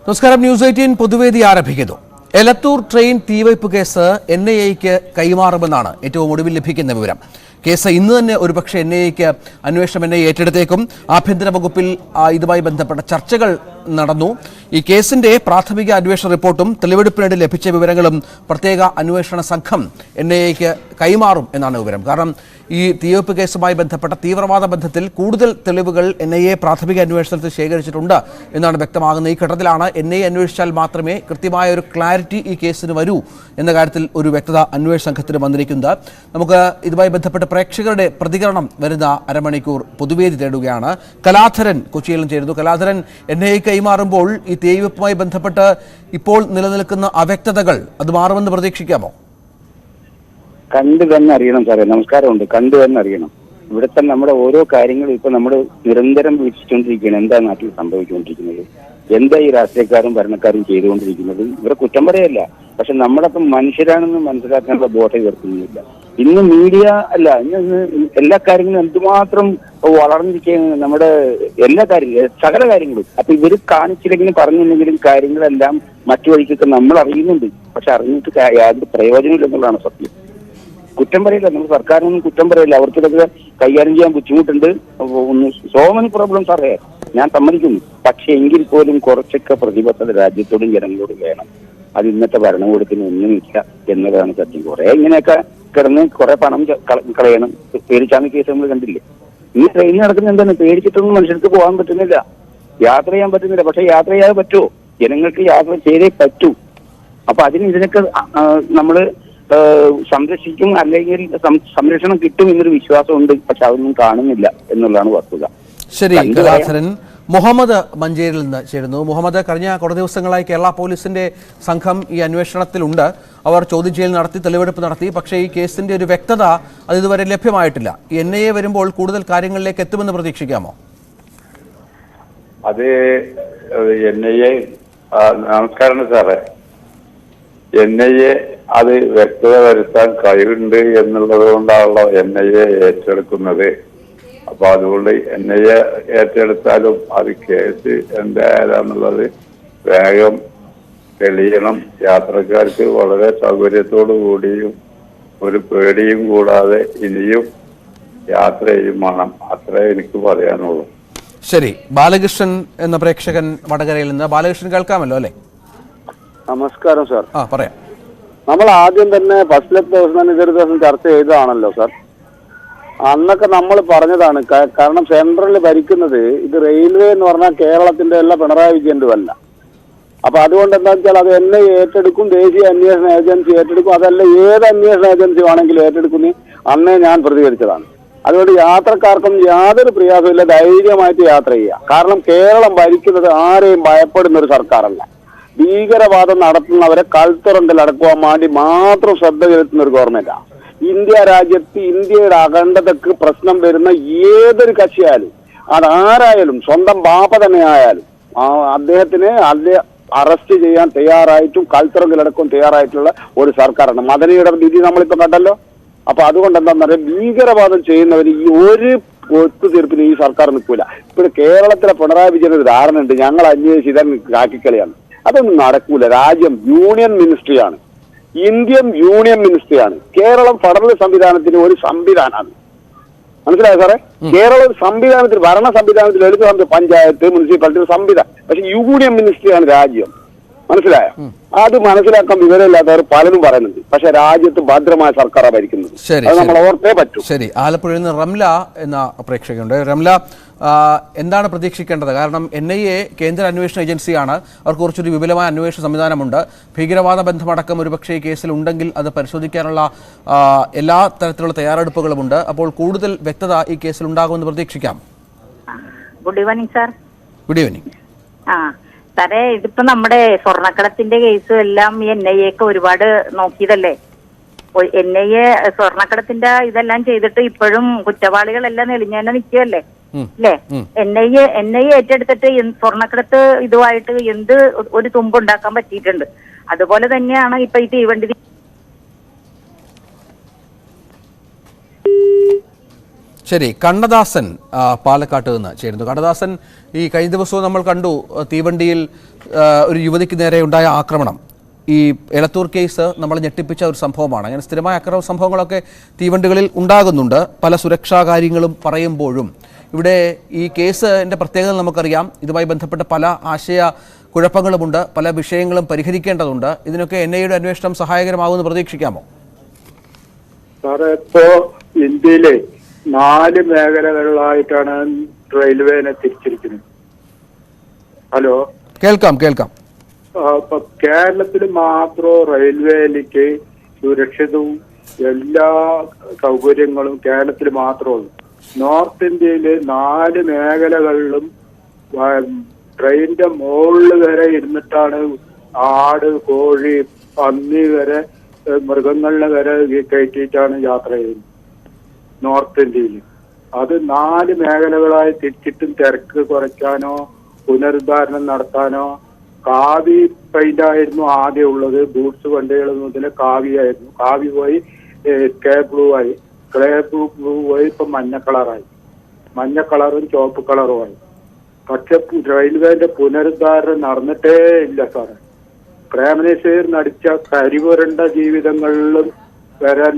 നമസ്കാരം. ന്യൂസ് 18 പൊതുവേദി ആരംഭിക്കുന്നു. Elathur train തീവയ്പ് case NIAക്ക് കൈമാറുമെന്നാണ് ഏറ്റവും ഒടുവിൽ ലഭിക്കുന്ന വിവരം. കേസ് ഇന്ന് തന്നെ ഒരുപക്ഷെ NIAക്ക് അന്വേഷണം NIA ഏറ്റെടുത്തേക്കും. ആഭ്യന്തര വകുപ്പിൽ ഇതുമായി ബന്ധപ്പെട്ട ചർച്ചകൾ നടന്നു. ഈ കേസിന്റെ പ്രാഥമിക അന്വേഷണ റിപ്പോർട്ടും തെളിവെടുപ്പിനിടെ ലഭിച്ച വിവരങ്ങളും പ്രത്യേക അന്വേഷണ സംഘം NIAക്ക് കൈമാറും എന്നാണ് വിവരം. കാരണം ഈ തീവയ്പ് കേസുമായി ബന്ധപ്പെട്ട തീവ്രവാദ ബന്ധത്തിൽ കൂടുതൽ തെളിവുകൾ NIA പ്രാഥമിക അന്വേഷണത്തിൽ ശേഖരിച്ചിട്ടുണ്ട് എന്നാണ് വ്യക്തമാകുന്നത്. ഈ ഘട്ടത്തിലാണ് NIA അന്വേഷിച്ചാൽ മാത്രമേ കൃത്യമായ ഒരു ക്ലാരിറ്റി ഈ കേസിന് വരൂ എന്ന കാര്യത്തിൽ ഒരു വ്യക്തത അന്വേഷണ സംഘത്തിന് വന്നിരിക്കുന്നത്. നമുക്ക് ഇതുമായി ബന്ധപ്പെട്ട് പ്രേക്ഷകരുടെ പ്രതികരണം വരുന്ന അരമണിക്കൂർ പൊതുവേദി തേടുകയാണ്. കലാധരൻ കൊച്ചിയിലും ചേരുന്നു. കലാധരൻ, NIA കൈമാറുമ്പോൾ ഈ തീവയ്പുമായി ബന്ധപ്പെട്ട് ഇപ്പോൾ നിലനിൽക്കുന്ന അവ്യക്തതകൾ അത് മാറുമെന്ന് പ്രതീക്ഷിക്കാമോ? കണ്ടു തന്നെ അറിയണം സാറേ. നമസ്കാരമുണ്ട്. കണ്ടു തന്നെ അറിയണം. ഇവിടുത്തെ നമ്മുടെ ഓരോ കാര്യങ്ങളും ഇപ്പൊ നമ്മൾ നിരന്തരം വീക്ഷിച്ചുകൊണ്ടിരിക്കുകയാണ്. എന്താ നാട്ടിൽ സംഭവിച്ചുകൊണ്ടിരിക്കുന്നത്, എന്താ ഈ രാഷ്ട്രീയക്കാരും ഭരണക്കാരും ചെയ്തുകൊണ്ടിരിക്കുന്നത്. ഇവരെ കുറ്റം പറയല്ല, പക്ഷെ നമ്മളപ്പം മനുഷ്യരാണെന്ന് മനസ്സിലാക്കാനുള്ള ബോധം ഇവർക്കൊന്നുമില്ല. ഇന്ന് മീഡിയ അല്ല, ഇന്ന് എല്ലാ കാര്യങ്ങളും എന്തുമാത്രം വളർന്നിരിക്കുകയാണ് നമ്മുടെ എല്ലാ കാര്യങ്ങളും, സകല കാര്യങ്ങളും. അപ്പൊ ഇവര് കാണിച്ചില്ലെങ്കിലും പറഞ്ഞില്ലെങ്കിലും കാര്യങ്ങളെല്ലാം മറ്റു വഴിക്കൊക്കെ നമ്മൾ അറിയുന്നുണ്ട്. പക്ഷെ അറിഞ്ഞിട്ട് യാതൊരു പ്രയോജനമില്ലെന്നുള്ളതാണ് സത്യം. കുറ്റം പറയില്ല, നമ്മൾ സർക്കാരിനൊന്നും കുറ്റം പറയില്ല. അവർക്കിതൊക്കെ കൈകാര്യം ചെയ്യാൻ ബുദ്ധിമുട്ടുണ്ട്. സോ മെനി പ്രോബ്ലംസ് അറിയാം, ഞാൻ സമ്മതിക്കുന്നു. പക്ഷെ എങ്കിൽ പോലും കുറച്ചൊക്കെ പ്രതിബദ്ധത രാജ്യത്തോടും ജനങ്ങളോടും വേണം. അത് ഇന്നത്തെ ഭരണകൂടത്തിന് ഒന്നുമില്ല എന്നതാണ് സത്യം. കുറെ ഇങ്ങനെയൊക്കെ കിടന്ന് കുറെ പണം കളയണം. പേടിച്ചാണ് കേസ് നമ്മൾ കണ്ടില്ലേ. ഈ ട്രെയിനിൽ നടക്കുന്ന എന്താണ്, പേടിച്ചിട്ടൊന്നും മനുഷ്യർക്ക് പോകാൻ പറ്റുന്നില്ല, യാത്ര ചെയ്യാൻ പറ്റുന്നില്ല. പക്ഷെ യാത്ര ചെയ്യാതെ പറ്റുമോ? ജനങ്ങൾക്ക് യാത്ര ചെയ്തേ പറ്റൂ. അപ്പൊ ഇതിനൊക്കെ നമ്മള് സംരക്ഷിക്കും, അല്ലെങ്കിൽ സംരക്ഷണം കിട്ടും എന്നൊരു വിശ്വാസമുണ്ട്. പക്ഷെ അതൊന്നും കാണുന്നില്ല എന്നുള്ളതാണ് വസ്തുത. ശരി. കലാധരൻ മുഹമ്മദ് മഞ്ചേരിയിൽ നിന്ന് ചേരുന്നു. മുഹമ്മദ്, കഴിഞ്ഞ കുറേ ദിവസങ്ങളായി കേരള പോലീസിന്റെ സംഘം ഈ അന്വേഷണത്തിലുണ്ട്. അവർ ചോദ്യം ചെയ്യൽ നടത്തി, തെളിവെടുപ്പ് നടത്തി. പക്ഷേ ഈ കേസിന്റെ ഒരു വ്യക്തത അത് ഇതുവരെ ലഭ്യമായിട്ടില്ല. ഈ NIA വരുമ്പോൾ കൂടുതൽ കാര്യങ്ങളിലേക്ക് എത്തുമെന്ന് പ്രതീക്ഷിക്കാമോ? അത് NIA നമസ്കാരം സാറേ. NIA അത് വ്യക്തത വരുത്താൻ കഴിവുണ്ട് എന്നുള്ളത് കൊണ്ടാണല്ലോ NIA ഏറ്റെടുക്കുന്നത്. അപ്പൊ അതുകൊണ്ട് NIA ഏറ്റെടുത്താലും അത് കേസ് എന്തായാലെന്നുള്ളത് വേഗം തെളിയണം. യാത്രക്കാർക്ക് വളരെ സൗകര്യത്തോടു കൂടിയും ഒരു പേടിയും കൂടാതെ ഇനിയും യാത്ര ചെയ്യും വേണം. അത്രേ എനിക്ക് പറയാനുള്ളൂ. ശരി. ബാലകൃഷ്ണൻ എന്ന പ്രേക്ഷകൻ വടകരയിൽ നിന്ന്. ബാലകൃഷ്ണൻ കേൾക്കാമല്ലോ അല്ലേ? നമസ്കാരം സാർ. പറയാം. നമ്മൾ ആദ്യം തന്നെ ഫസ്റ്റിലത്തെ ദിവസം തന്നെ ഇതൊരു ദിവസം ചർച്ച ചെയ്തതാണല്ലോ സാർ. അന്നൊക്കെ നമ്മൾ പറഞ്ഞതാണ്. കാരണം സെൻട്രലിൽ ഭരിക്കുന്നത് ഇത് റെയിൽവേ എന്ന് പറഞ്ഞാൽ കേരളത്തിന്റെ അല്ല, പിണറായി വിജയന്റെ അല്ല. അപ്പൊ അതുകൊണ്ട് എന്താ വെച്ചാൽ അത് NIA ഏറ്റെടുക്കും, ദേശീയ അന്വേഷണ ഏജൻസി ഏറ്റെടുക്കും. അതല്ല ഏത് അന്വേഷണ ഏജൻസി വേണമെങ്കിലും ഏറ്റെടുക്കുന്ന അന്നേ ഞാൻ പ്രതികരിച്ചതാണ്. അതുകൊണ്ട് യാത്രക്കാർക്കും യാതൊരു പ്രയാസമില്ല, ധൈര്യമായിട്ട് യാത്ര ചെയ്യുക. കാരണം കേരളം ഭരിക്കുന്നത് ആരെയും ഭയപ്പെടുന്ന ഒരു സർക്കാരല്ല. ഭീകരവാദം നടത്തുന്നവരെ കൽത്തുറണ്ടിൽ അടക്കുവാൻ വേണ്ടി മാത്രം ശ്രദ്ധ ചെലുത്തുന്ന ഒരു ഗവൺമെന്റാണ്. ഇന്ത്യ രാജ്യത്ത് ഇന്ത്യയുടെ അഖണ്ഡതക്ക് പ്രശ്നം വരുന്ന ഏതൊരു കക്ഷിയായാലും, അതാരായാലും, സ്വന്തം ബാപ്പ തന്നെ ആയാലും, അദ്ദേഹത്തിനെ അറസ്റ്റ് ചെയ്യാൻ തയ്യാറായിട്ടും കൽത്തുറങ്കിലടക്കം തയ്യാറായിട്ടുള്ള ഒരു സർക്കാരാണ്. മദനിയുടെ വിധി നമ്മളിപ്പോ കണ്ടല്ലോ. അപ്പൊ അതുകൊണ്ട് എന്താണെന്ന് പറയാം, ഭീകരവാദം ചെയ്യുന്നവർ ഈ ഒരു ഒത്തുതീർപ്പിന് ഈ സർക്കാർ നിൽക്കില്ല. ഇപ്പോൾ കേരളത്തിലെ പിണറായി വിജയന് ഒരു ധാരണ ഉണ്ട്, ഞങ്ങൾ അന്വേഷിച്ച് ഇതൻ കാക്കിക്കളിയാണ്. അതൊന്നും നടക്കൂല. രാജ്യം യൂണിയൻ മിനിസ്ട്രിയാണ്, ഇന്ത്യൻ യൂണിയൻ മിനിസ്ട്രിയാണ്. കേരളം ഫെഡറൽ സംവിധാനത്തിന് ഒരു സംവിധാനമാണ്. മനസ്സിലായോ സാറേ? കേരള സംവിധാനത്തിൽ, ഭരണ സംവിധാനത്തിൽ എഴുതുന്നത് പഞ്ചായത്ത്, മുനിസിപ്പാലിറ്റി സംവിധാനം. പക്ഷെ യൂണിയൻ മിനിസ്ട്രിയാണ് രാജ്യം. മനസ്സിലായോ? അത് മനസ്സിലാക്കാൻ വിവരമില്ലാത്തവർ പലരും പറയുന്നുണ്ട്. പക്ഷെ രാജ്യത്ത് ഭദ്രമായ സർക്കാരാണ് ഭരിക്കുന്നത്. അത് നമ്മൾ ഓർത്തേ പറ്റൂ. ശരി. ആലപ്പുഴയിൽ നിന്ന് റംല എന്ന പ്രേക്ഷകയുണ്ട്. റംല, എന്താണ് പ്രതീക്ഷിക്കേണ്ടത്? കാരണം NIA കേന്ദ്ര അന്വേഷണ ഏജൻസിയാണ്. അവർക്ക് കുറച്ചൊരു വിപുലമായ അന്വേഷണ സംവിധാനമുണ്ട്. ഭീകരവാദ ബന്ധമടക്കം ഒരുപക്ഷെ ഈ കേസിൽ ഉണ്ടെങ്കിൽ അത് പരിശോധിക്കാനുള്ള എല്ലാ തരത്തിലുള്ള തയ്യാറെടുപ്പുകളുമുണ്ട്. അപ്പോൾ കൂടുതൽ വ്യക്തത ഈ കേസിൽ ഉണ്ടാകുമെന്ന് പ്രതീക്ഷിക്കാം. Good evening sir. Good evening. സാറേ, ഇതിപ്പോ നമ്മുടെ സ്വർണ്ണക്കടത്തിന്റെ കേസും എല്ലാം ഈ NIA ഒക്കെ ഒരുപാട് നോക്കിയതല്ലേ. NIA സ്വർണ്ണക്കടത്തിന്റെ ഇതെല്ലാം ചെയ്തിട്ട് ഇപ്പോഴും കുറ്റവാളികളെല്ലാം നെളിഞ്ഞാനെ നിൽക്കുകയല്ലേ അല്ലേ? NIA ഏറ്റെടുത്തിട്ട് സ്വർണ്ണക്കടത്ത് ഇതുമായിട്ട് എന്ത് ഒരു തുമ്പുണ്ടാക്കാൻ പറ്റിയിട്ടുണ്ട്. അതുപോലെ തന്നെയാണ് ഇപ്പൊ ഈ തീവണ്ടി ശരി, കണ്ണദാസൻ പാലക്കാട്ട് നിന്ന് ചേരുന്നു. കണ്ണദാസൻ, ഈ കഴിഞ്ഞ ദിവസവും നമ്മൾ കണ്ടു തീവണ്ടിയിൽ ഒരു യുവതിക്ക് നേരെ ഉണ്ടായ ആക്രമണം. ഈ എലത്തൂർ കേസ് നമ്മളെ ഞെട്ടിപ്പിച്ച ഒരു സംഭവമാണ്. അങ്ങനെ സ്ഥിരമായ അക്രമ സംഭവങ്ങളൊക്കെ തീവണ്ടികളിൽ ഉണ്ടാകുന്നുണ്ട്. പല സുരക്ഷാ കാര്യങ്ങളും പറയുമ്പോഴും ഇവിടെ ഈ കേസിൻ്റെ പ്രത്യേകത നമുക്കറിയാം. ഇതുമായി ബന്ധപ്പെട്ട പല ആശയ കുഴപ്പങ്ങളുമുണ്ട്, പല വിഷയങ്ങളും പരിഹരിക്കേണ്ടതുണ്ട്. ഇതിനൊക്കെ NIA അന്വേഷണം സഹായകരമാകുമെന്ന് പ്രതീക്ഷിക്കാമോ? സാറേ, ഇപ്പോ ഇന്ത്യയിലെ 4 മേഖലകളിലായിട്ടാണ് റെയിൽവേനെ തിരിച്ചിരിക്കുന്നത്. ഹലോ, കേൾക്കാം. ഇപ്പൊ കേരളത്തിൽ മാത്രം റെയിൽവേയിലേക്ക് സുരക്ഷിതവും എല്ലാ സൗകര്യങ്ങളും കേരളത്തിൽ മാത്രമുള്ളൂ. നോർത്ത് ഇന്ത്യയില് 4 മേഖലകളിലും ട്രെയിനിന്റെ മുകളിൽ വരെ ഇരുന്നിട്ടാണ് ആട്, കോഴി, പന്നി വരെ മൃഗങ്ങളിനെ വരെ കയറ്റിയിട്ടാണ് യാത്ര ചെയ്യുന്നത് നോർത്ത് ഇന്ത്യയിൽ. അത് 4 മേഖലകളായി തിരിച്ചിട്ടും തിരക്ക് കുറയ്ക്കാനോ പുനരുദ്ധാരണം നടത്താനോ. കാവി പെയിന്റ് ആയിരുന്നു ആദ്യം ഉള്ളത്. ഗൂഡ്സ് വണ്ടികൾ മുതൽ കാവിയായിരുന്നു. കാവി പോയി സ്കൈ ബ്ലൂ ആയി. സ്കൈ ബ്ലൂ പോയി ഇപ്പൊ മഞ്ഞ കളറായി. മഞ്ഞ കളറും ചുവപ്പ് കളറുമായി. പക്ഷെ റെയിൽവേന്റെ പുനരുദ്ധാരണം നടന്നിട്ടേ ഇല്ല സാറേ. പ്രേമനേശ്വർ നടിച്ച കരിവരണ്ട ജീവിതങ്ങളിലും വരെ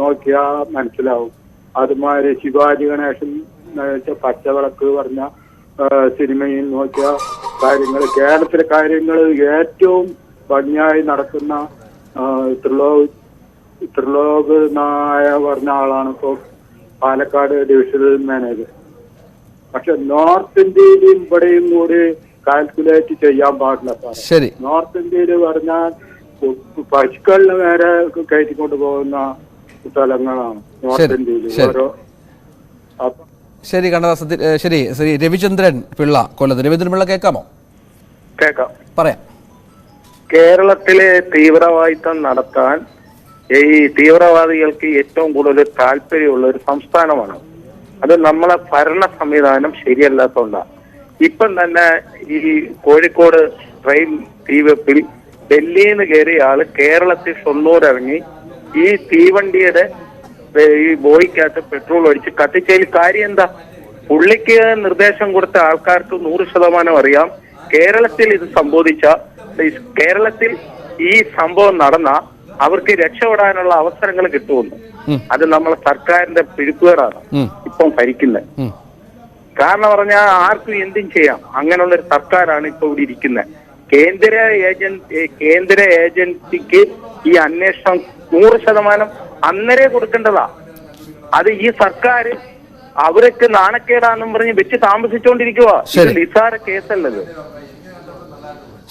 നോക്കിയാൽ മനസ്സിലാവും. അതുമാതിരി ശിവാജി ഗണേശൻ നടിച്ച പച്ചവിളക്ക് പറഞ്ഞ സിനിമയിൽ നോക്കിയ കാര്യങ്ങൾ, കേരളത്തിലെ കാര്യങ്ങൾ ഏറ്റവും ഭംഗിയായി നടക്കുന്ന ത്രിലോക് നായ പറഞ്ഞ ആളാണ് ഇപ്പോൾ പാലക്കാട് ഡിവിഷണൽ മാനേജർ. പക്ഷെ നോർത്ത് ഇന്ത്യയിലും ഇവിടെയും കൂടി കാൽക്കുലേറ്റ് ചെയ്യാൻ പാടില്ല സാറേ. നോർത്ത് ഇന്ത്യയിൽ പറഞ്ഞാൽ പശുക്കളിന് നേരെ കയറ്റിക്കൊണ്ട് പോകുന്ന സ്ഥലങ്ങളാണ് നോർത്ത് ഇന്ത്യയിൽ ഓരോ. ശരി കണ്ണദാസൻ. ശരി, ശ്രീ രവിചന്ദ്രൻ പിള്ള കൊല്ലത്ത്. രവിചന്ദ്രൻ പിള്ള കേൾക്കാമോ? കേൾക്കാം, പറയാം. കേരളത്തിലെ തീവ്രവാദിത്തം നടത്താൻ ഈ തീവ്രവാദികൾക്ക് ഏറ്റവും കൂടുതൽ താല്പര്യമുള്ള ഒരു സംസ്ഥാനമാണ്. അത് നമ്മളെ ഭരണ സംവിധാനം ശരിയല്ലാത്തതുകൊണ്ടാണ്. ഇപ്പം തന്നെ ഈ കോഴിക്കോട് ട്രെയിൻ തീവെപ്പിൽ ഡൽഹിയിൽ നിന്ന് കയറിയ ആള് കേരളത്തിൽ ഷൊർണൂർ ഇറങ്ങി ഈ തീവണ്ടിയുടെ ഈ ബോയിക്കകത്ത് പെട്രോൾ ഒഴിച്ച് കത്തിച്ചതിൽ കാര്യം എന്താ? പുള്ളിക്ക് നിർദ്ദേശം കൊടുത്ത ആൾക്കാർക്ക് 100% അറിയാം കേരളത്തിൽ ഇത് സംഭവിച്ച, കേരളത്തിൽ ഈ സംഭവം നടന്ന അവർക്ക് രക്ഷപ്പെടാനുള്ള അവസരങ്ങൾ കിട്ടുമെന്ന്. അത് നമ്മളെ സർക്കാരിന്റെ പിടിപ്പുകേടാണ് ഇപ്പം ഭരിക്കുന്നത്. കാരണം പറഞ്ഞാൽ ആർക്കും എന്തും ചെയ്യാം. അങ്ങനെയുള്ള ഒരു സർക്കാരാണ് ഇപ്പൊ ഇവിടെ ഇരിക്കുന്നത്. കേന്ദ്ര ഏജൻസിക്ക് ഈ അന്വേഷണം 100% അന്നേരെ കൊടുക്കേണ്ടതാ. അത് ഈ സർക്കാർ അവരൊക്കെ നാണക്കേടാന്നും പറഞ്ഞ് വെച്ച് താമസിച്ചുകൊണ്ടിരിക്കുക. നിസാര കേസല്ലത്.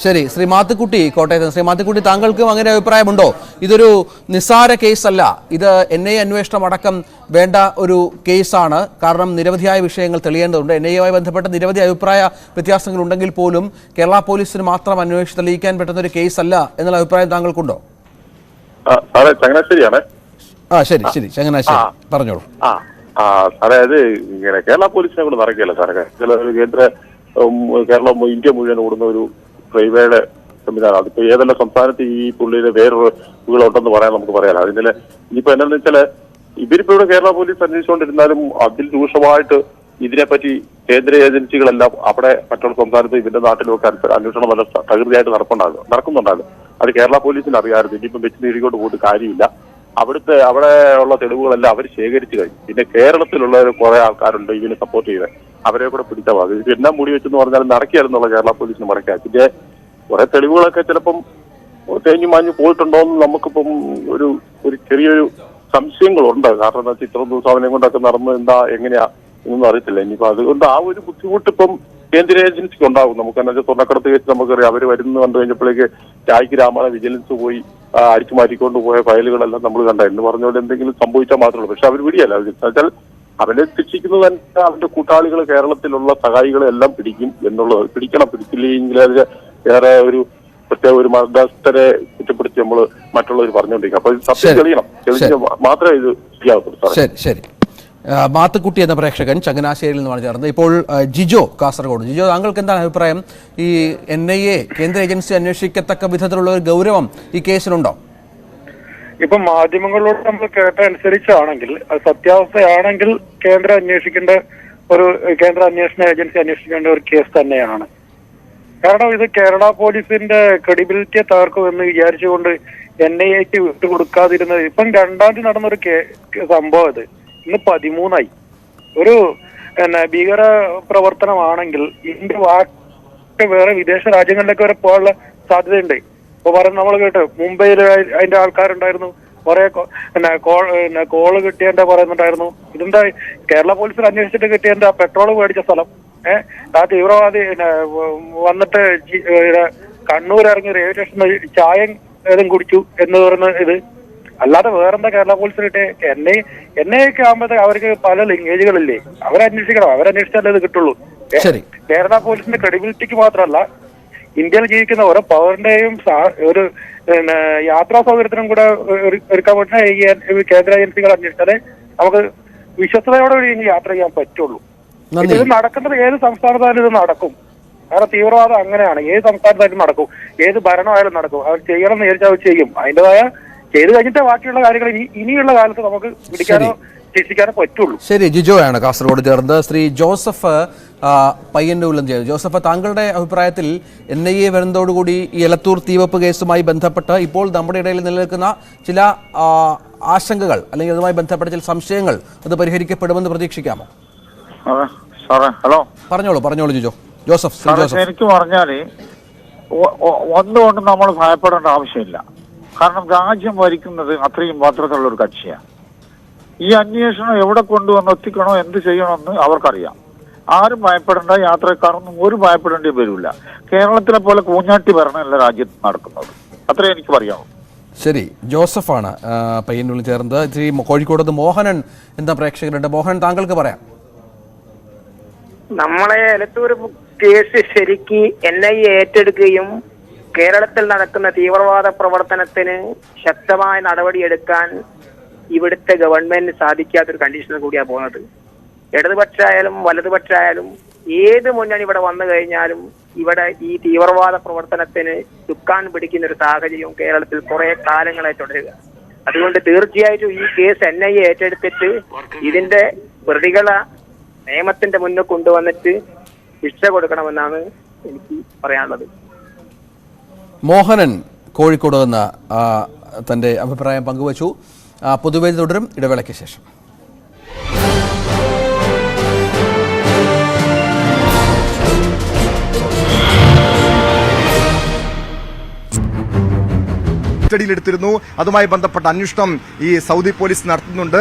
ശരി, ശ്രീ മാത്തുക്കുട്ടി കോട്ടയത്ത്. ശ്രീ മാത്തുക്കുട്ടി, താങ്കൾക്കും അങ്ങനെ അഭിപ്രായമുണ്ടോ? ഇതൊരു നിസ്സാര കേസല്ല, ഇത് NIA അന്വേഷണം അടക്കം വേണ്ട ഒരു കേസാണ്. കാരണം നിരവധിയായ വിഷയങ്ങൾ തെളിയേണ്ടതുണ്ട്. NIA-യുമായി ബന്ധപ്പെട്ട നിരവധി അഭിപ്രായ വ്യത്യാസങ്ങൾ ഉണ്ടെങ്കിൽ പോലും കേരള പോലീസിന് മാത്രം അന്വേഷിച്ച് തെളിയിക്കാൻ പറ്റുന്ന ഒരു കേസല്ല എന്നുള്ള അഭിപ്രായം താങ്കൾക്കുണ്ടോ? ചങ്ങനാശ്ശേരിയാണ്. ശരി, ചങ്ങനാശ്ശേരി, പറഞ്ഞോളൂ. സാറേ, അത് ഇങ്ങനെ കേരള പോലീസിനെ കൊണ്ട് നടക്കുകയല്ല സാറേ. കേരളം ഇന്ത്യ മുഴുവൻ ഓടുന്ന ഒരു റെയിൽവേയുടെ സംവിധാനം. അതിപ്പോ ഏതെല്ലാം സംസ്ഥാനത്ത് ഈ പുള്ളിയുടെ വേറൊരു ഉണ്ടെന്ന് പറയാൻ നമുക്ക് പറയാം. അതിന്റെ ഇനിയിപ്പോ എന്താണെന്ന് വെച്ചാല് ഇവരിപ്പോ ഇവിടെ കേരള പോലീസ് അന്വേഷിച്ചുകൊണ്ടിരുന്നാലും അതിൽ രൂക്ഷമായിട്ട് ഇതിനെപ്പറ്റി കേന്ദ്ര ഏജൻസികളെല്ലാം അവിടെ മറ്റുള്ള സംസ്ഥാനത്ത് ഇവരുടെ നാട്ടിലൊക്കെ അന്വേഷണം നല്ല തകൃതിയായിട്ട് നടക്കുന്നുണ്ടാകും. അത് കേരള പോലീസിന് അറിയാമായിരുന്നു. ഇനിയിപ്പം വെച്ച് നീടിക്കൊണ്ട് പോയിട്ട് കാര്യമില്ല. അവിടെ ഉള്ള തെളിവുകളെല്ലാം അവർ ശേഖരിച്ചു കഴിഞ്ഞു. പിന്നെ കേരളത്തിലുള്ള കുറെ ആൾക്കാരുണ്ട് ഇതിനെ സപ്പോർട്ട് ചെയ്ത്, അവരെ കൂടെ പിടിച്ചാൽ മതി. ഇത് എല്ലാം മൂടി വെച്ചെന്ന് പറഞ്ഞാൽ നടക്കിയായിരുന്നുള്ള കേരള പോലീസിന് മറക്കാം. പിന്നെ കുറെ തെളിവുകളൊക്കെ ചിലപ്പം തേഞ്ഞു മാഞ്ഞു പോയിട്ടുണ്ടോന്ന് നമുക്കിപ്പം ഒരു ചെറിയൊരു സംശയങ്ങളുണ്ട്. കാരണം എന്താ വെച്ചാൽ ഇത്രയും ദിവസം അവനെ കൊണ്ടൊക്കെ നടന്ന് എങ്ങനെയാ എന്നൊന്നും അറിയത്തില്ല. ഇനിയിപ്പോ അതുകൊണ്ട് ആ ഒരു ബുദ്ധിമുട്ട് ഇപ്പം കേന്ദ്ര ഏജൻസിക്ക് ഉണ്ടാകും. നമുക്ക് എന്താ വെച്ചാൽ സ്വർണ്ണക്കടത്ത് കേസ് നമുക്കറിയാം. അവർ വരുന്നു കണ്ടു കഴിഞ്ഞപ്പോഴേക്ക് രാജ്യ രാമായണ വിജിലൻസ് പോയി അടിച്ചു മാറ്റിക്കൊണ്ട് പോയ ഫയലുകളെല്ലാം നമ്മൾ കണ്ടായിരുന്നു. പറഞ്ഞ പോലെ എന്തെങ്കിലും സംഭവിച്ചാൽ മാത്രമേ ഉള്ളൂ. പക്ഷെ അവർ പിടിയല്ല. വെച്ചാൽ അവനെ ശിക്ഷിക്കുന്നത് തന്നെ അവന്റെ കൂട്ടാളികൾ കേരളത്തിലുള്ള സഹായികളെ എല്ലാം പിടിക്കും എന്നുള്ളത്. പിടിച്ചില്ലെങ്കിൽ അത് വേറെ ഒരു പ്രത്യേക ഒരു മതസ്ഥരെ കുറ്റപ്പെടുത്തി നമ്മൾ മറ്റുള്ളവർ പറഞ്ഞുകൊണ്ടിരിക്കും. അപ്പൊ സത്യം തെളിയിച്ച് മാത്രമേ ഇത് ചെയ്യാവത്തുള്ളൂ. ശരി. മാത്തുക്കുട്ടി എന്ന പ്രേക്ഷകൻ ചങ്ങനാശ്ശേരിയിൽ നിന്നാണ് ചേർന്നത്. ഇപ്പോൾ ജിജോ കാസർഗോഡ്. ജിജോ, താങ്കൾക്ക് എന്താണ് അഭിപ്രായം? ഈ NIA കേന്ദ്ര ഏജൻസി അന്വേഷിക്കത്തക്ക വിധത്തിലുള്ള ഒരു ഗൗരവം ഈ കേസിനുണ്ടോ? ഇപ്പൊ മാധ്യമങ്ങളിലൂടെ നമ്മൾ കേട്ട അനുസരിച്ചാണെങ്കിൽ അത് സത്യാവസ്ഥയാണെങ്കിൽ കേന്ദ്ര അന്വേഷണ ഏജൻസി അന്വേഷിക്കേണ്ട ഒരു കേസ് തന്നെയാണ്. കാരണം ഇത് കേരള പോലീസിന്റെ ക്രെഡിബിലിറ്റിയെ തകർക്കുമെന്ന് വിചാരിച്ചുകൊണ്ട് NIAക്ക് വിട്ടുകൊടുക്കാതിരുന്നത് ഇപ്പം 2-ാം തീയതി നടന്നൊരു സംഭവം ഇത് ഇന്ന് 13ആയി. ഒരു ഭീകര പ്രവർത്തനമാണെങ്കിൽ ഇതിന്റെ വാക്ക് വേറെ വിദേശ രാജ്യങ്ങളിലേക്ക് വരെ പോകാനുള്ള സാധ്യതയുണ്ട്. ഇപ്പൊ പറയുന്നത് നമ്മൾ കേട്ട് മുംബൈയിൽ അതിന്റെ ആൾക്കാരുണ്ടായിരുന്നു, കുറെ കോള് കിട്ടിയതിന്റെ പറയുന്നുണ്ടായിരുന്നു. ഇതെന്താ കേരള പോലീസിൽ അന്വേഷിച്ചിട്ട് കിട്ടിയതിന്റെ പെട്രോൾ മേടിച്ച സ്ഥലം, ആ തീവ്രവാദി വന്നിട്ട് കണ്ണൂർ ഇറങ്ങി റെയിൽവേ സ്റ്റേഷനിൽ ചായ ഏതും കുടിച്ചു എന്ന് പറയുന്ന ഇത് അല്ലാതെ വേറെന്താ കേരള പോലീസിൽ കിട്ടിയ NIAക്ക് ആകുമ്പോഴത്തേക്ക് അവർക്ക് പല ലിങ്കേജുകളില്ലേ, അവരന്വേഷിക്കണം, അവരന്വേഷിച്ചാലേ ഇത് കിട്ടുള്ളൂ. കേരള പോലീസിന്റെ ക്രെഡിബിലിറ്റിക്ക് മാത്രമല്ല ഇന്ത്യയിൽ ജീവിക്കുന്ന ഓരോ പൗരന്റെയും ഒരു യാത്രാ സൗകര്യത്തിനും കൂടെ ഒരുക്കാൻ പറ്റുന്ന ഈ കേന്ദ്ര ഏജൻസികൾ അന്വേഷിച്ചാലേ നമുക്ക് വിശ്വസ്തയോടെ യാത്ര ചെയ്യാൻ പറ്റുള്ളൂ. ഇത് നടക്കുന്നത് ഏത് സംസ്ഥാനത്തായാലും ഇത് നടക്കും. കാരണം തീവ്രവാദം അങ്ങനെയാണ്, ഏത് സംസ്ഥാനത്തായാലും നടക്കും, ഏത് ഭരണമായാലും നടക്കും. അവർ ചെയ്യണം എന്ന് വിചാരിച്ചാൽ അവർ ചെയ്യും. അതിൻ്റെതായ ചെയ്ത് കഴിഞ്ഞിട്ട് ബാക്കിയുള്ള കാര്യങ്ങൾ ഇനിയുള്ള കാലത്ത് നമുക്ക് പിടിക്കാനോ ശിക്ഷിക്കാനേ പറ്റുള്ളൂ. ശരി, ജിജോയാണ് കാസർഗോഡ് ചേർന്നത്. ശ്രീ ജോസഫ് പയ്യന്നൂരിലും ചെയ്തു. ജോസഫ്, താങ്കളുടെ അഭിപ്രായത്തിൽ NIA വരുന്നതോടുകൂടി ഈ എലത്തൂർ തീവെപ്പ് കേസുമായി ബന്ധപ്പെട്ട് ഇപ്പോൾ നമ്മുടെ ഇടയിൽ നിലനിൽക്കുന്ന ചില ആശങ്കകൾ അല്ലെങ്കിൽ അതുമായി ബന്ധപ്പെട്ട ചില സംശയങ്ങൾ അത് പരിഹരിക്കപ്പെടുമെന്ന് പ്രതീക്ഷിക്കാമോ? ഹലോ, പറഞ്ഞോളൂ ജിജോ. ജോസഫ് എനിക്ക് പറഞ്ഞാല് ഒന്നുകൊണ്ട് നമ്മൾ ഭയപ്പെടേണ്ട ആവശ്യമില്ല. കാരണം രാജ്യം ഭരിക്കുന്നത് അത്രയും ഭദ്രതയുള്ള ഒരു കക്ഷിയാണ്. ഈ അന്വേഷണം എവിടെ കൊണ്ടുവന്ന് എത്തിക്കണോ, എന്ത് ചെയ്യണമെന്ന് അവർക്കറിയാം. ആരും ഭയപ്പെടേണ്ട, യാത്രക്കാരൊന്നും ഒരു ഭയപ്പെടേണ്ടി വരില്ല. കേരളത്തിലെ പോലെ കൂഞ്ഞാട്ടി ഭരണമല്ല രാജ്യത്ത് നടക്കുന്നത്. അത്രേ എനിക്ക് പറയാമോ. ശരി, ജോസഫാണ് പയ്യന്നൂരിൽ ചേർന്നത്. ശ്രീ കോഴിക്കോട് മോഹനൻ എന്താ പ്രേക്ഷകരുണ്ട്? മോഹനൻ, താങ്കൾക്ക് പറയാം. നമ്മളെ എലത്തൂർ കേസ് ശരിക്ക് NIA ഏറ്റെടുക്കുകയും കേരളത്തിൽ നടക്കുന്ന തീവ്രവാദ പ്രവർത്തനത്തിന് ശക്തമായ നടപടിയെടുക്കാൻ ഇവിടുത്തെ ഗവൺമെന്റിന് സാധിക്കാത്തൊരു കണ്ടീഷനിൽ കൂടിയാണ് പോകുന്നത്. ഇടതുപക്ഷമായാലും വലതുപക്ഷമായാലും ഏത് മുന്നണി ഇവിടെ വന്നു കഴിഞ്ഞാലും ഇവിടെ ഈ തീവ്രവാദ പ്രവർത്തനത്തിന് ചുക്കാൻ പിടിക്കുന്ന ഒരു സാഹചര്യവും കേരളത്തിൽ കുറെ കാലങ്ങളായി തുടരുക. അതുകൊണ്ട് തീർച്ചയായിട്ടും ഈ കേസ് NIA ഏറ്റെടുത്തിട്ട് ഇതിന്റെ പ്രതികളെ നിയമത്തിന്റെ മുന്നിൽ കൊണ്ടുവന്നിട്ട് ശിക്ഷ കൊടുക്കണമെന്നാണ് എനിക്ക് പറയാനുള്ളത്. മോഹനൻ കോഴിക്കോട് നിന്ന് തന്റെ അഭിപ്രായം പങ്കുവച്ചു. പൊതുവേദി തുടരും ഇടവേളയ്ക്ക് ശേഷം. കസ്റ്റഡിയിലെടുത്തിരുന്നു. അതുമായി ബന്ധപ്പെട്ട അന്വേഷണം ഈ സൗദി പോലീസ് നടത്തുന്നുണ്ട്.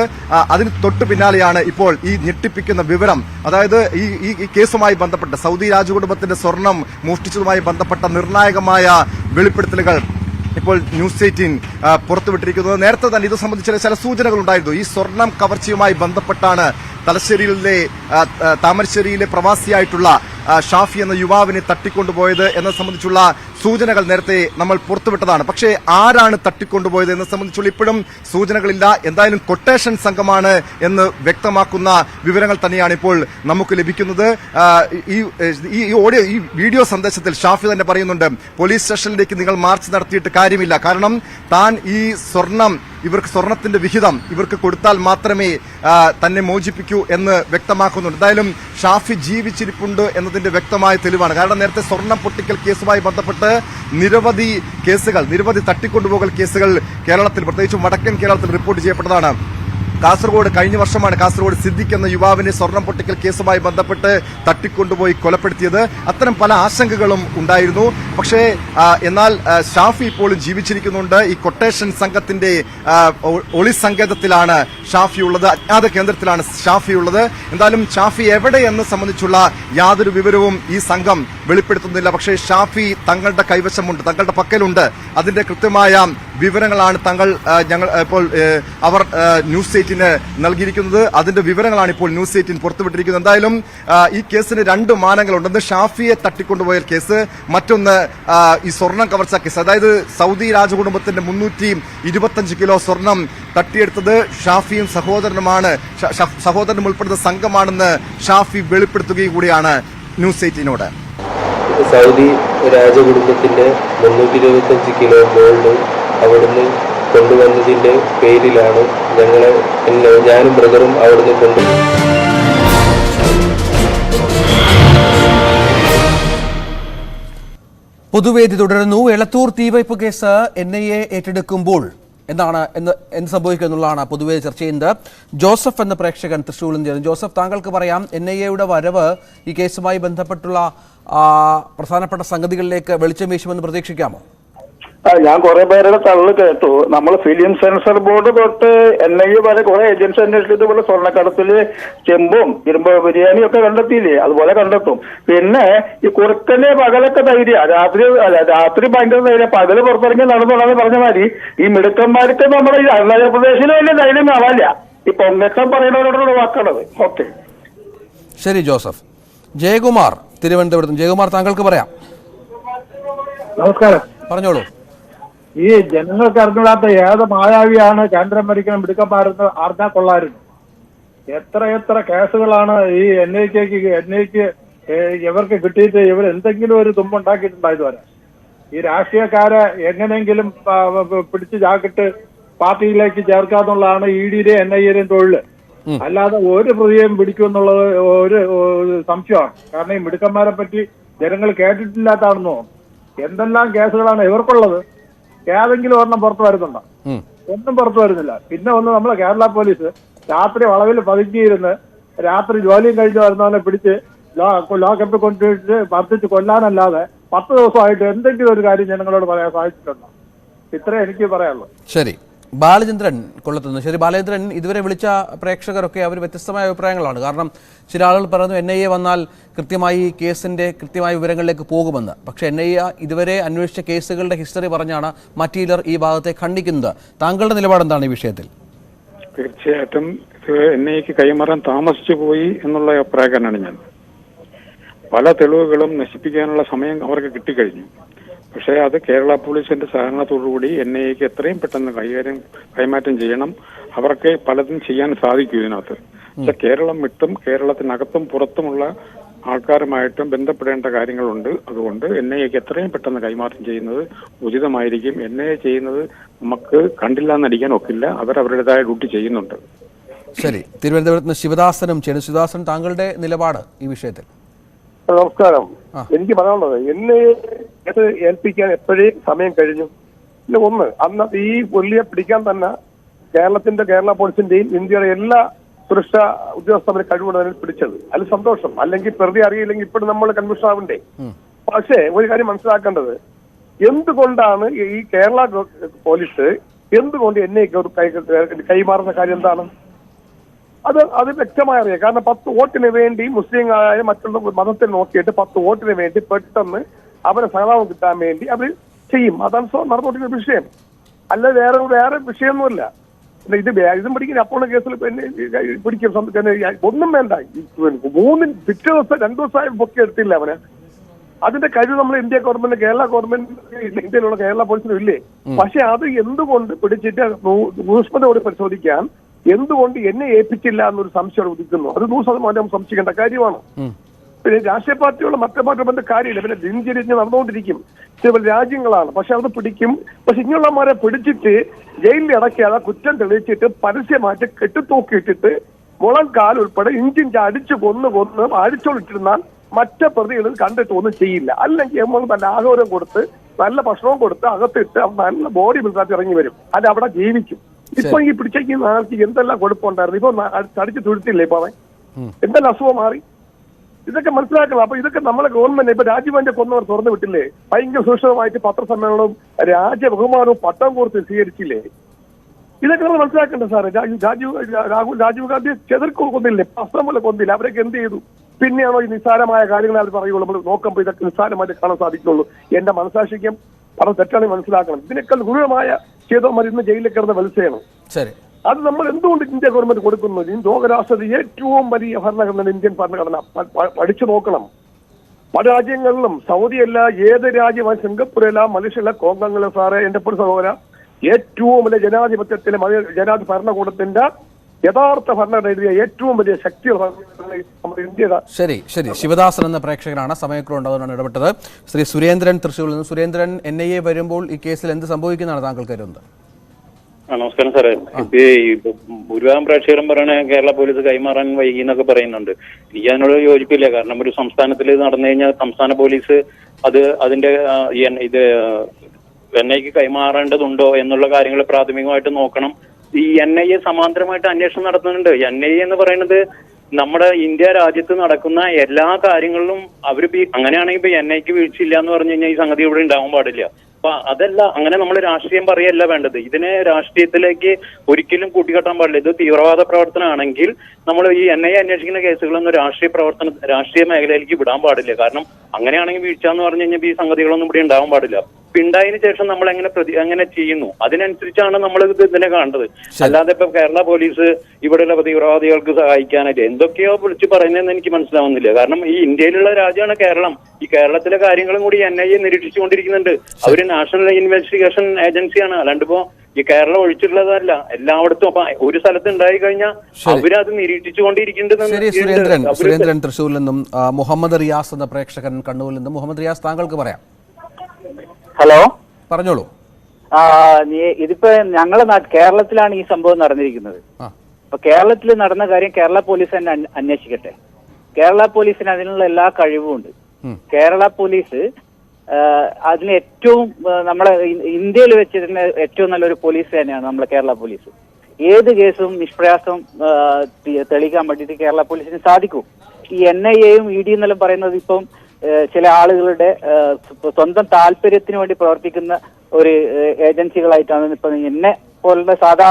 അതിന് തൊട്ടു പിന്നാലെയാണ് ഇപ്പോൾ ഈ ഞെട്ടിപ്പിക്കുന്ന വിവരം. അതായത് ഈ കേസുമായി ബന്ധപ്പെട്ട് സൗദി രാജകുടുംബത്തിന്റെ സ്വർണം മോഷ്ടിച്ചതുമായി ബന്ധപ്പെട്ട നിർണായകമായ വെളിപ്പെടുത്തലുകൾ ഇപ്പോൾ ന്യൂസ് 18 പുറത്തുവിട്ടിരിക്കുന്നത്. നേരത്തെ തന്നെ ഇത് സംബന്ധിച്ച ചില സൂചനകൾ ഉണ്ടായിരുന്നു. ഈ സ്വർണം കവർച്ചയുമായി ബന്ധപ്പെട്ടാണ് താമരശ്ശേരിയിലെ പ്രവാസിയായിട്ടുള്ള ഷാഫി എന്ന യുവാവിനെ തട്ടിക്കൊണ്ടുപോയത് എന്നത് സംബന്ധിച്ചുള്ള സൂചനകൾ നേരത്തെ നമ്മൾ പുറത്തുവിട്ടതാണ്. പക്ഷേ ആരാണ് തട്ടിക്കൊണ്ടുപോയത് എന്നത് സംബന്ധിച്ചുള്ള ഇപ്പോഴും സൂചനകളില്ല. എന്തായാലും കൊട്ടേഷൻ സംഘമാണ് എന്ന് വ്യക്തമാക്കുന്ന വിവരങ്ങൾ തന്നെയാണ് ഇപ്പോൾ നമുക്ക് ലഭിക്കുന്നത്. ഈ വീഡിയോ സന്ദേശത്തിൽ ഷാഫി തന്നെ പറയുന്നുണ്ട്, പോലീസ് സ്റ്റേഷനിലേക്ക് നിങ്ങൾ മാർച്ച് നടത്തിയിട്ട് കാര്യമില്ല. കാരണം താൻ ഈ ഇവർക്ക് സ്വർണത്തിന്റെ വിഹിതം ഇവർക്ക് കൊടുത്താൽ മാത്രമേ തന്നെ മോചിപ്പിക്കൂ എന്ന് വ്യക്തമാക്കുന്നുണ്ട്. എന്തായാലും ഷാഫി ജീവിച്ചിരിപ്പുണ്ട് എന്നതിന്റെ വ്യക്തമായ തെളിവാണ്. കാരണം നേരത്തെ സ്വർണം പൊട്ടിക്കൽ കേസുമായി ബന്ധപ്പെട്ട് നിരവധി തട്ടിക്കൊണ്ടുപോകൽ കേസുകൾ കേരളത്തിൽ, പ്രത്യേകിച്ചും വടക്കൻ കേരളത്തിൽ റിപ്പോർട്ട് ചെയ്യപ്പെട്ടതാണ്. കഴിഞ്ഞ വർഷമാണ് കാസർഗോഡ് സിദ്ദിഖ് എന്ന യുവാവിനെ സ്വർണം പൊട്ടിക്കൽ കേസുമായി ബന്ധപ്പെട്ട് തട്ടിക്കൊണ്ടുപോയി കൊലപ്പെടുത്തിയത്. അത്തരം പല ആശങ്കകളും ഉണ്ടായിരുന്നു. പക്ഷേ എന്നാൽ ഷാഫി ഇപ്പോഴും ജീവിച്ചിരിക്കുന്നുണ്ട്. ഈ കൊട്ടേഷൻ സംഘത്തിന്റെ ഒളി സങ്കേതത്തിലാണ് ഷാഫിയുള്ളത്, അജ്ഞാത കേന്ദ്രത്തിലാണ് ഷാഫിയുള്ളത്. എന്തായാലും ഷാഫി എവിടെയെന്ന് സംബന്ധിച്ചുള്ള യാതൊരു വിവരവും ഈ സംഘം വെളിപ്പെടുത്തുന്നില്ല. പക്ഷേ ഷാഫി തങ്ങളുടെ കൈവശമുണ്ട്, തങ്ങളുടെ പക്കലുണ്ട്. അതിന്റെ കൃത്യമായ വിവരങ്ങളാണ് അവർ ന്യൂസ് 18 നൽകിയിരിക്കുന്നത്. അതിന്റെ വിവരങ്ങളാണ് ഇപ്പോൾ ന്യൂസ് 18 പുറത്തുവിട്ടിരിക്കുന്നത്. എന്തായാലും ഈ കേസിന് 2 മാനങ്ങളുണ്ട്. ഒന്ന് ഷാഫിയെ തട്ടിക്കൊണ്ടുപോയ കേസ്, മറ്റൊന്ന് ഈ സ്വർണം കവർച്ച കേസ്. അതായത് സൗദി രാജകുടുംബത്തിന്റെ 325 കിലോ സ്വർണം തട്ടിയെടുത്തത് ഷാഫിയും സഹോദരനും ഉൾപ്പെടുന്ന സംഘമാണെന്ന് ഷാഫി വെളിപ്പെടുത്തുകയും കൂടിയാണ് ന്യൂസ് 18നോട്. സൗദി രാജകുടുംബത്തിന്റെ 325 കിലോ ഗോൾഡ് അവിടുന്ന് കൊണ്ടുവന്നതിൻ്റെ പേരിലാണ് ഞാനും ബ്രദറും അവിടുന്ന് പൊതുവേദി തുടരുന്നു. എലത്തൂർ തീവയ്പ് കേസ് NIA ഏറ്റെടുക്കുമ്പോൾ എന്ത് സംഭവിക്കും എന്നുള്ളതാണ് പൊതുവെ ചർച്ച ചെയ്യുന്നത്. ജോസഫ് എന്ന പ്രേക്ഷകൻ തൃശ്ശൂരിൽ നിന്ന് ചേർന്നു. ജോസഫ്, താങ്കൾക്ക് പറയാം, NIAയുടെ വരവ് ഈ കേസുമായി ബന്ധപ്പെട്ടുള്ള പ്രധാനപ്പെട്ട സംഗതികളിലേക്ക് വെളിച്ചം വീശുമെന്ന് പ്രതീക്ഷിക്കാമോ? ഞാൻ കുറെ പേരുടെ തള്ളു കേട്ടു. നമ്മൾ ഫിലിം സെൻസർ ബോർഡ് തൊട്ട് NIA വരെ കുറെ ഏജൻസി അന്വേഷിച്ചത് പോലെ സ്വർണ്ണക്കടത്തില് ചെമ്പും ഇരുമ്പ് ബിരിയാണിയും ഒക്കെ കണ്ടെത്തിയില്ലേ, അതുപോലെ കണ്ടെത്തും. പിന്നെ ഈ കുറുക്കന് പകലൊക്കെ ധൈര്യ, രാത്രി ഭയങ്കര ധൈര്യം, പകല് പുറത്തിറങ്ങി നടന്നുള്ളതെന്ന് പറഞ്ഞ മാതിരി ഈ മിടുക്കന്മാർക്ക് നമ്മുടെ ഈ അരുണാചൽ പ്രദേശിൽ വലിയ ധൈര്യം കാണാനില്ല. ഈ പൊങ്ങച്ചം പറയുന്നവരോടുള്ള വാക്കാണത്. ഓക്കെ, ശരി ജോസഫ്. ജയകുമാർ തിരുവനന്തപുരത്ത്. ജയകുമാർ, താങ്കൾക്ക് പറയാം. നമസ്കാരം. പറഞ്ഞോളൂ. ഈ ജനങ്ങൾക്ക് അറിഞ്ഞൂടാത്ത ഏത് മായാവിയാണ് കേന്ദ്രം ഭരിക്കുന്ന മിടുക്കന്മാരെന്ന് അറിഞ്ഞാൽ കൊള്ളായിരുന്നു. എത്ര കേസുകളാണ് ഈ NIAക്ക് ഇവർക്ക് കിട്ടിയിട്ട് ഇവർ എന്തെങ്കിലും ഒരു തുമ്പുണ്ടാക്കിയിട്ടുണ്ടായത് വരെ. ഈ രാഷ്ട്രീയക്കാരെ എങ്ങനെയെങ്കിലും പിടിച്ച് ചാക്കിട്ട് പാർട്ടിയിലേക്ക് ചേർക്കാന്നുള്ളതാണ് EDയുടെയും NIAയുടെയും തൊഴിൽ. അല്ലാതെ ഒരു പ്രതിയെയും പിടിക്കുമെന്നുള്ളത് ഒരു സംശയമാണ്. കാരണം ഈ മിടുക്കന്മാരെ പറ്റി ജനങ്ങൾ കേട്ടിട്ടില്ലാത്താണെന്നോ. എന്തെല്ലാം കേസുകളാണ് ഇവർക്കുള്ളത്. ഏതെങ്കിലും ഒരെണ്ണം പുറത്തു വരുന്നുണ്ടോ? ഒന്നും പുറത്തു വരുന്നില്ല. പിന്നെ നമ്മളെ കേരള പോലീസ് രാത്രി വളവിൽ പതുങ്ങിയിരുന്ന് രാത്രി ജോലിയും കഴിഞ്ഞ് വരുന്നവനെ പിടിച്ച് ലോക്കപ്പിൽ കൊണ്ടുപോയിട്ട് വർദ്ധിച്ച് കൊല്ലാനല്ലാതെ 10 ദിവസമായിട്ട് എന്തെങ്കിലും ഒരു കാര്യം ജനങ്ങളോട് പറയാൻ സാധിച്ചിട്ടുണ്ടോ? ഇത്രേ എനിക്ക് പറയാനുള്ളൂ. ശരി. ബാലചന്ദ്രൻ കൊള്ളത്തുന്നു. ശരി ബാലചന്ദ്രൻ, ഇതുവരെ വിളിച്ച പ്രേക്ഷകരൊക്കെ അവർ വ്യത്യസ്തമായ അഭിപ്രായങ്ങളാണ്. കാരണം ചില ആളുകൾ പറയുന്നു NIA വന്നാൽ കൃത്യമായി കേസിന്റെ കൃത്യമായ വിവരങ്ങളിലേക്ക് പോകുമെന്ന്. പക്ഷേ NIA ഇതുവരെ അന്വേഷിച്ച കേസുകളുടെ ഹിസ്റ്ററി പറഞ്ഞാണ് മറ്റു ചിലർ ഈ ഭാഗത്തെ ഖണ്ഡിക്കുന്നത്. താങ്കളുടെ നിലപാട് എന്താണ് ഈ വിഷയത്തിൽ? തീർച്ചയായിട്ടും NIAക്ക് കൈമാറാൻ താമസിച്ചു പോയി എന്നുള്ള അഭിപ്രായക്കാരനാണ് ഞാൻ. പല തെളിവുകളും നശിപ്പിക്കാനുള്ള സമയം അവർക്ക് കിട്ടിക്കഴിഞ്ഞു. പക്ഷേ അത് കേരള പോലീസിന്റെ സഹകരണത്തോടുകൂടി NIAക്ക് എത്രയും പെട്ടെന്ന് കൈമാറ്റം ചെയ്യണം. അവർക്ക് പലതും ചെയ്യാൻ സാധിക്കും ഇതിനകത്ത്. പക്ഷെ കേരളം വിട്ടും കേരളത്തിനകത്തും പുറത്തുമുള്ള ആൾക്കാരുമായിട്ടും ബന്ധപ്പെടേണ്ട കാര്യങ്ങളുണ്ട്. അതുകൊണ്ട് NIAക്ക് എത്രയും പെട്ടെന്ന് കൈമാറ്റം ചെയ്യുന്നത് ഉചിതമായിരിക്കും. NIA ചെയ്യുന്നത് നമുക്ക് കണ്ടില്ല എന്നടിക്കാൻ ഒക്കില്ല. അവരവരുടേതായ ഡ്യൂട്ടി ചെയ്യുന്നുണ്ട്. ശരി. തിരുവനന്തപുരത്ത് നിന്ന് ശിവദാസനും ചേർന്നു. ശിവദാസൻ, താങ്കളുടെ നിലപാട് ഈ വിഷയത്തിൽ? നമസ്കാരം. എനിക്ക് പറയാനുള്ളത് NIA ഏൽപ്പിക്കാൻ എപ്പോഴേ സമയം കഴിഞ്ഞു. ഒന്ന്, അന്ന് ഈ പുള്ളിയെ പിടിക്കാൻ തന്നെ കേരള പോലീസിന്റെയും ഇന്ത്യയുടെ എല്ലാ സുരക്ഷാ ഉദ്യോഗസ്ഥരെ കഴിവുള്ളതിന് പിടിച്ചത്. അതിൽ സന്തോഷം. അല്ലെങ്കിൽ പ്രതി അറിയില്ലെങ്കിൽ ഇപ്പോഴും നമ്മൾ കൺഫ്യൂഷൻ ആവണ്ടേ? പക്ഷേ ഒരു കാര്യം മനസ്സിലാക്കേണ്ടത്, എന്തുകൊണ്ടാണ് ഈ കേരള പോലീസ് എന്തുകൊണ്ട് NIAക്ക് കൈമാറുന്ന കാര്യം എന്താണ്? അത് വ്യക്തമായി അറിയാം. കാരണം 10 വോട്ടിന് വേണ്ടി മുസ്ലിങ്ങളായ മറ്റുള്ള മതത്തിൽ നോക്കിയിട്ട് 10 വോട്ടിന് വേണ്ടി പെട്ടെന്ന് അവരെ സഹതാപം കിട്ടാൻ വേണ്ടി അവർ ചെയ്യും. അതാണ് നടന്നുകൊണ്ടിരിക്കുന്ന വിഷയം. അല്ല വേറെ വിഷയമൊന്നുമില്ല. ഇതും പിടിക്കുന്ന അപ്പോഴും കേസിൽ പിടിക്കും. ഒന്നും വേണ്ട. പിറ്റേ ദിവസം 2 ദിവസമായി പൊക്കി എടുത്തില്ല അവന്. അതിന്റെ കഴിവ് നമ്മൾ ഇന്ത്യ ഗവൺമെന്റ്, കേരള ഗവൺമെന്റ്, ഇന്ത്യയിലുള്ള കേരള പോലീസിനും ഇല്ലേ? പക്ഷെ അത് എന്തുകൊണ്ട് പിടിച്ചിട്ട് സൂക്ഷ്മതയോട് പരിശോധിക്കാൻ എന്തുകൊണ്ട് എന്നെ ഏൽപ്പിച്ചില്ല എന്നൊരു സംശയം ഉദിക്കുന്നു. അത് 100% സംശയിക്കേണ്ട കാര്യമാണ്. പിന്നെ രാഷ്ട്രീയ പാർട്ടിയുള്ള മറ്റേ പാർട്ടി കാര്യമില്ല. പിന്നെ ദിനചര്യഞ്ഞ് നടന്നുകൊണ്ടിരിക്കും. ചില രാജ്യങ്ങളാണ്. പക്ഷെ അത് പിടിക്കും. പക്ഷെ ഇങ്ങനെയുള്ളമാരെ പിടിച്ചിട്ട് ജയിലിൽ അടക്കാതെ കുറ്റം തെളിയിച്ചിട്ട് പരസ്യമായിട്ട് കെട്ടിത്തൂക്കിയിട്ടിട്ട് മുളം കാൽ ഉൾപ്പെടെ ഇഞ്ചിഞ്ച് അടിച്ചു കൊന്ന് അടിച്ചോളിട്ടിരുന്നാൽ മറ്റേ പ്രതികൾ കണ്ടിട്ട് ഒന്നും ചെയ്യില്ല. അല്ലെങ്കിൽ നമ്മൾ നല്ല ആഹാരം കൊടുത്ത് നല്ല ഭക്ഷണവും കൊടുത്ത് അകത്തിട്ട് നല്ല ബോഡി ബിൽഡായിട്ട് ഇറങ്ങി വരും. അത് അവിടെ ജീവിക്കും. ഇപ്പൊ ഈ പിടിച്ചേക്കുന്ന ആൾക്ക് എന്തെല്ലാം കുഴപ്പമുണ്ടായിരുന്നു. ഇപ്പൊ അടിച്ചു തുരുത്തില്ലേ ഇപ്പൊ അവൻ? എന്തെല്ലാം അസുഖം മാറി? ഇതൊക്കെ മനസ്സിലാക്കണം. അപ്പൊ ഇതൊക്കെ നമ്മളെ ഗവൺമെന്റ് ഇപ്പൊ രാജീവന്റെ കൊന്നവർ തുറന്നു വിട്ടില്ലേ? ഭയങ്കര സുരക്ഷിതമായിട്ട് പത്രസമ്മേളനവും രാജ്യബഹുമാനവും പട്ടം കൊടുത്ത് സ്വീകരിച്ചില്ലേ? ഇതൊക്കെ നമ്മൾ മനസ്സിലാക്കണ്ടേ സാറേ? രാജീവ് ഗാന്ധി ചെതിർക്കോ കൊന്നില്ലേ? അസ്ത്രം പോലെ കൊന്നില്ല. അവരൊക്കെ എന്ത് ചെയ്തു? പിന്നെയാണോ ഈ നിസ്സാരമായ കാര്യങ്ങൾ അവർ പറയുള്ളൂ? നമ്മൾ നോക്കുമ്പോൾ ഇതൊക്കെ നിസ്സാരമായിട്ട് കാണാൻ സാധിക്കുള്ളൂ. എന്റെ മനസാക്ഷിക്കും പറഞ്ഞ തെറ്റാണെങ്കിൽ മനസ്സിലാക്കണം. ഇതിനേക്കാൾ ഗുരുതരമായ ചെയ്തോ മരുന്ന് ജയിലിൽ കിടന്ന മത്സ്യമാണ്. അത് നമ്മൾ എന്തുകൊണ്ട് ഇന്ത്യ ഗവൺമെന്റ് കൊടുക്കുന്നു? ലോകരാഷ്ട്രത്തിൽ ഏറ്റവും വലിയ ഭരണഘടന ഇന്ത്യൻ ഭരണഘടന പഠിച്ചു നോക്കണം. പല രാജ്യങ്ങളിലും സൗദിയല്ല, ഏത് രാജ്യമാണ്, സിംഗപ്പൂരല്ല, മലേഷ്യല്ല, കോങ്കങ്ങള സാറേ, എന്റെ പൊരു സഹോദര, ഏറ്റവും വലിയ ജനാധിപത്യത്തിലെ ജനാധിപത്യ ഭരണകൂടത്തിന്റെ യഥാർത്ഥ ഭരണഘടന എഴുതിയ ഏറ്റവും വലിയ ശക്തിയുള്ള നമ്മുടെ ഇന്ത്യ. ശരി. ശിവദാസൻ എന്ന പ്രേക്ഷകനാണ് സമയക്കുറവുണ്ട്, അതുകൊണ്ടാണ് ഇടപെട്ടത്. ശ്രീ സുരേന്ദ്രൻ തൃശ്ശൂരിൽ നിന്ന്. സുരേന്ദ്രൻ, NIA വരുമ്പോൾ ഈ കേസിൽ എന്ത് സംഭവിക്കുന്നതാണ് താങ്കൾ കരുതുന്നത്? നമസ്കാരം സാറേ. ഇപ്പൊ ഈ ഭൂരിഭാഗം പ്രേക്ഷകരും പറയണ കേരള പോലീസ് കൈമാറാൻ വൈകി എന്നൊക്കെ പറയുന്നുണ്ട്. എനിക്ക് അതിനോട് യോജിപ്പില്ല. കാരണം ഒരു സംസ്ഥാനത്തിൽ നടന്നു കഴിഞ്ഞാൽ സംസ്ഥാന പോലീസ് അതിന്റെ ഇത് NIA കൈമാറേണ്ടതുണ്ടോ എന്നുള്ള കാര്യങ്ങൾ പ്രാഥമികമായിട്ട് നോക്കണം. ഈ NIA സമാന്തരമായിട്ട് അന്വേഷണം നടത്തുന്നുണ്ട്. NIA എന്ന് പറയുന്നത് നമ്മുടെ ഇന്ത്യ രാജ്യത്ത് നടക്കുന്ന എല്ലാ കാര്യങ്ങളിലും അങ്ങനെയാണെങ്കിൽ ഇപ്പൊ NIAക്ക് വീഴ്ചയില്ല എന്ന് പറഞ്ഞു കഴിഞ്ഞാൽ ഈ സംഗതി ഇവിടെ ഉണ്ടാവാൻ പാടില്ല. അപ്പൊ അതല്ല, അങ്ങനെ നമ്മൾ രാഷ്ട്രീയം പറയല്ല വേണ്ടത്. ഇതിനെ രാഷ്ട്രീയത്തിലേക്ക് ഒരിക്കലും കൂട്ടിക്കെട്ടാൻ പാടില്ല. ഇത് തീവ്രവാദ പ്രവർത്തനമാണെങ്കിൽ നമ്മൾ ഈ NIA അന്വേഷിക്കുന്ന കേസുകളൊന്നും രാഷ്ട്രീയ മേഖലയിലേക്ക് വിടാൻ പാടില്ല. കാരണം അങ്ങനെയാണെങ്കിൽ വീഴ്ച എന്ന് പറഞ്ഞു കഴിഞ്ഞാൽ ഈ സംഗതികളൊന്നും ഇവിടെ ഉണ്ടാവാൻ പാടില്ല. ഉണ്ടായതിനു ശേഷം നമ്മൾ എങ്ങനെ ചെയ്യുന്നു അതിനനുസരിച്ചാണ് നമ്മൾ ഇതിനെ കാണേണ്ടത്. അല്ലാതെ ഇപ്പൊ കേരള പോലീസ് ഇവിടെയുള്ള തീവ്രവാദികൾക്ക് സഹായിക്കാനായിട്ട് എന്തൊക്കെയോ വിളിച്ച് പറയുന്നതെന്ന് എനിക്ക് മനസ്സിലാവുന്നില്ല. കാരണം ഈ ഇന്ത്യയിലുള്ള രാജ്യമാണ് കേരളം. ഈ കേരളത്തിലെ കാര്യങ്ങളും കൂടി NIA നിരീക്ഷിച്ചുകൊണ്ടിരിക്കുന്നുണ്ട്. അവര് നാഷണൽ ഇൻവെസ്റ്റിഗേഷൻ ഏജൻസിയാണ്. അല്ലാണ്ട് ഇപ്പോ ഈ കേരളം ഒഴിച്ചിട്ടുള്ളതല്ല, എല്ലായിടത്തും. അപ്പൊ ഒരു സ്ഥലത്ത് ഉണ്ടായി കഴിഞ്ഞാൽ അവരത് നിരീക്ഷിച്ചുകൊണ്ടിരിക്കുന്നുണ്ട്. സുരേന്ദ്രൻ തൃശ്ശൂരിൽ നിന്നും, മുഹമ്മദ് റിയാസ് എന്ന പ്രേക്ഷകൻ കണ്ണൂരിൽ നിന്നും. മുഹമ്മദ് റിയാസ്, താങ്കൾക്ക് പറയാം. ഹലോ, പറഞ്ഞോളൂ. ഇതിപ്പോ ഞങ്ങളെ കേരളത്തിലാണ് ഈ സംഭവം നടന്നിരിക്കുന്നത്. അപ്പൊ കേരളത്തിൽ നടന്ന കാര്യം കേരള പോലീസ് തന്നെ അന്വേഷിക്കട്ടെ. കേരള പോലീസിന് അതിനുള്ള എല്ലാ കഴിവുമുണ്ട്. കേരള പോലീസ് അതിന് ഏറ്റവും നമ്മളെ ഇന്ത്യയിൽ വെച്ചിരുന്ന ഏറ്റവും നല്ലൊരു പോലീസ് തന്നെയാണ് നമ്മളെ കേരള പോലീസ്. ഏത് കേസും നിഷ്പ്രയാസം തെളിയിക്കാൻ വേണ്ടിയിട്ട് കേരള പോലീസിന് സാധിക്കും. ഈ NIAയും ED എന്നെല്ലാം പറയുന്നത് ഇപ്പം ചില ആളുകളുടെ സ്വന്തം താല്പര്യത്തിന് വേണ്ടി പ്രവർത്തിക്കുന്ന ഒരു ഏജൻസികളായിട്ടാണ് ഇപ്പൊ എന്നെ പോലുള്ള സാധാ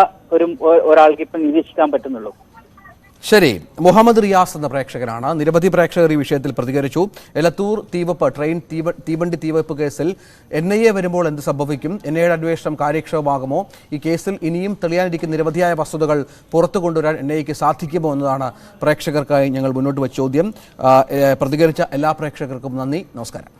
ഒരാൾക്ക് ഇപ്പൊ നിരീക്ഷിക്കാൻ പറ്റുന്നുള്ളൂ. ശരി, മുഹമ്മദ് റിയാസ് എന്ന പ്രേക്ഷകനാണ്. നിരവധി പ്രേക്ഷകർ ഈ വിഷയത്തിൽ പ്രതികരിച്ചു. എലത്തൂർ തീവണ്ടി തീവെപ്പ് കേസിൽ NIA വരുമ്പോൾ എന്ത് സംഭവിക്കും? NIAയുടെ അന്വേഷണം കാര്യക്ഷമമാകുമോ? ഈ കേസിൽ ഇനിയും തെളിയാനിരിക്കുന്ന നിരവധിയായ വസ്തുതകൾ പുറത്തു കൊണ്ടുവരാൻ NIAക്ക് സാധിക്കുമോ എന്നതാണ് പ്രേക്ഷകർക്കായി ഞങ്ങൾ മുന്നോട്ട് വെച്ച ചോദ്യം. പ്രതികരിച്ച എല്ലാ പ്രേക്ഷകർക്കും നന്ദി, നമസ്കാരം.